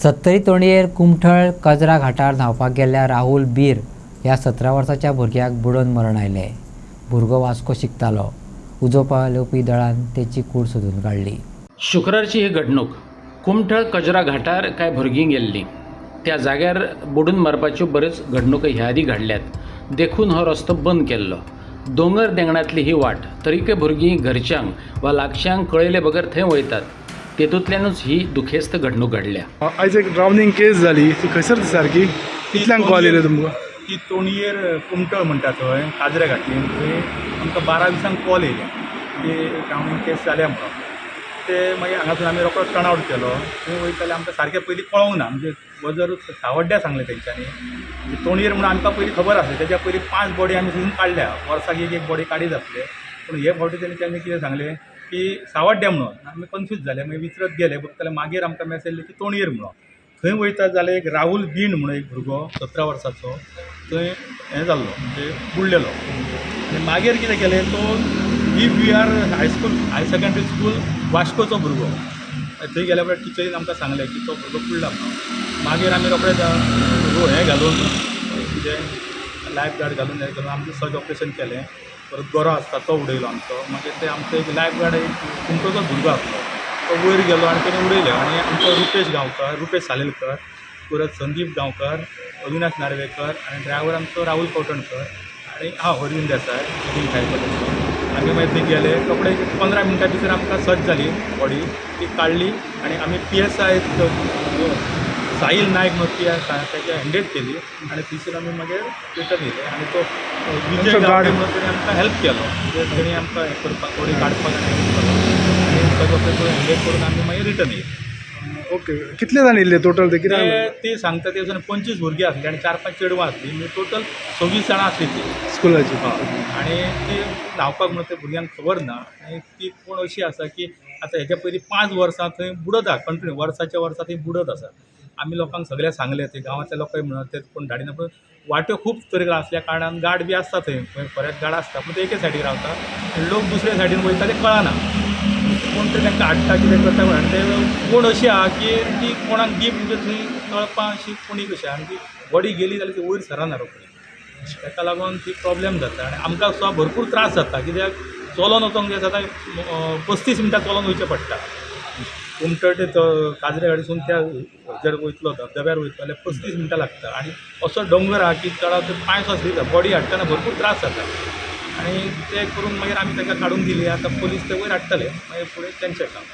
सत्तरी तोणयेर कुमठळ कजरा घाटार न्हावपाक गेल्ल्या राहुल बीर ह्या 17 वर्साच्या भुरग्याक बुडोवन मरण आयलें. भुरगो वास्को शिकतालो. उजो पालोवपी दळान तेची कूड सोदून काडली. शुक्रारची ही घडणूक कुमठळ कजरा घाटार कांय भुरगीं गेल्लीं. त्या जाग्यार बुडून मरपाच्यो बऱ्योच घडणुको ह्या आदी घडल्यात. देखून हो रस्तो बंद केल्लो. दोंगर देंगणांतली ही वाट. तरीकय भुरगीं घरच्यांक वा लागच्यांक कळयले बगर थंय वयतात. तेतूंतल्यानूच ही दुखेस्त घडणूक घडल्या. आयज एक ड्रावनिंग केस जाली ती खंयसर ती सारकी कितल्यांक कॉल येयले तुमकां? ती तोणयेर कुमठळ म्हणटा थंय काजऱ्या घाटीन थंय आमकां 12 दिसांक कॉल येयल्या की ड्रावनिंग केस जाल्या म्हणून. ते मागीर हांगासून आमी रोखडो टर्न आवट केलो. थंय वयताले आमकां सारकें पयलीं कळोंक ना. म्हणजे वजर सावड्ड्या सांगलें तेंच्यांनी. तोणयेर म्हणून आमकां पयलीं खबर आसली. तेच्या पयलीं 5 बॉडी आमी थंय काडल्या. वर्साक एक बॉडी काडीत आसले. पूण हे फावटी तेंच्यांनी कितें सांगलें की सावड्ड्या म्हणून. आमी कन्फ्यूज जाले. मागीर विचरत गेले बघताले मागीर आमकां मॅसेज येयली की तोणयेर म्हणून. थंय वयता जाल्यार एक राहुल बीण म्हणून एक भुरगो 17 वर्साचो थंय हें जाल्लो म्हणजे बुडलेलो. आनी मागीर कितें केलें तो EVR हाय सेकंडरी स्कूल वास्कोचो भुरगो. थंय गेल्या उपरांत टिचरीन आमकां सांगलें की तो भुरगो बुडला म्हणून. मागीर आमी रोखडेच हें घालून कितें लायफ गार्ड घालून हें करून आमचें सर्च ऑपरेशन केलें. परत गरो आसता तो उडयलो आमचो. मागीर ते आमचो एक लायफ गार्ड एक कुमठोचो भुरगो आसलो तो वयर गेलो आनी तेणें उडयलो. आनी आमचो रुपेश सालेलकर, परत संदीप गांवकर, अविनाश नार्वेकर आनी ड्रायव्हर आमचो राहुल कवटणकर आनी हांव अरविंद देसाय खायचो. आमी मागीर थंय गेले. रोखडे 15 मिनटां भितर आमकां सर्च जाली बॉडी. ती काडली आनी आमी PSI साहील नायक म्हणून ताच्या हँडेड केली आनी थंयसून आमी मागीर रिटर्न येयले. आनी तो विजय गावडे म्हणून तेणी आमकां हेल्प केलो. म्हणजे तेणी आमकां हें करपाक बॉडी काडपाक आनी सगळें हँडेड करून आमी मागीर रिटर्न येयले. ओके. कितले जाण येयले टोटल? ते कितें ते सांगता ते 25 भुरगीं आसली आनी 4-5 चेडवां आसली. म्हणजे टोटल 26 जाणां आसली ती स्कुलाची. आनी ती न्हांवपाक म्हणून ते भुरग्यांक खबर ना. आनी ती कोण अशी आसा की आतां हेच्या पयलीं 5 वर्सां थंय बुडत आसा. कंटिन्यू वर्साच्या वर्सा थंय बुडत आसा. आमी लोकांक सगळ्यांक सांगलें. ते गांवांतल्या लोकांय म्हणून ते कोण धाडिना. पूण वाट्यो खूब तरेकवार आसल्या कारणान गार्ड बी आसता थंय. फॉरेस्ट गार्ड आसता पूण ते एके सायडीक रावता आनी लोक दुसऱ्या सायडीन वयता ते कळना. कोण तरी तांकां हाडटा कितें करता म्हणून. ते कोण अशी आहा की ती कोणाक डीप म्हणजे थंय तळपां अशी कोणी कशी आहा. आनी ती बॉडी गेली जाल्यार ती वयर सरना रोखडी. ताका लागून ती प्रॉब्लेम जाता. आनी आमकां सुद्दां भरपूर त्रास जाता. कित्याक चलोन वचोंक जाय जाता 35 मिनटां चलोन वयचें पडटा. कुमठळ ते काजऱ्या गाडीसून त्या हेजेर वयतलो धबधब्यार वयतलो जाल्यार 35 मिनटां लागता. आनी असो डोंगर आहा की चडाव ते पांय सुद्दां स्लीप जाता. बॉडी हाडटना भरपूर त्रास जाता. आनी ते करून मागीर आमी तांकां काडून दिली. आतां पुलीस ते वयर हाडटले. मागीर फुडें तेंचें काम.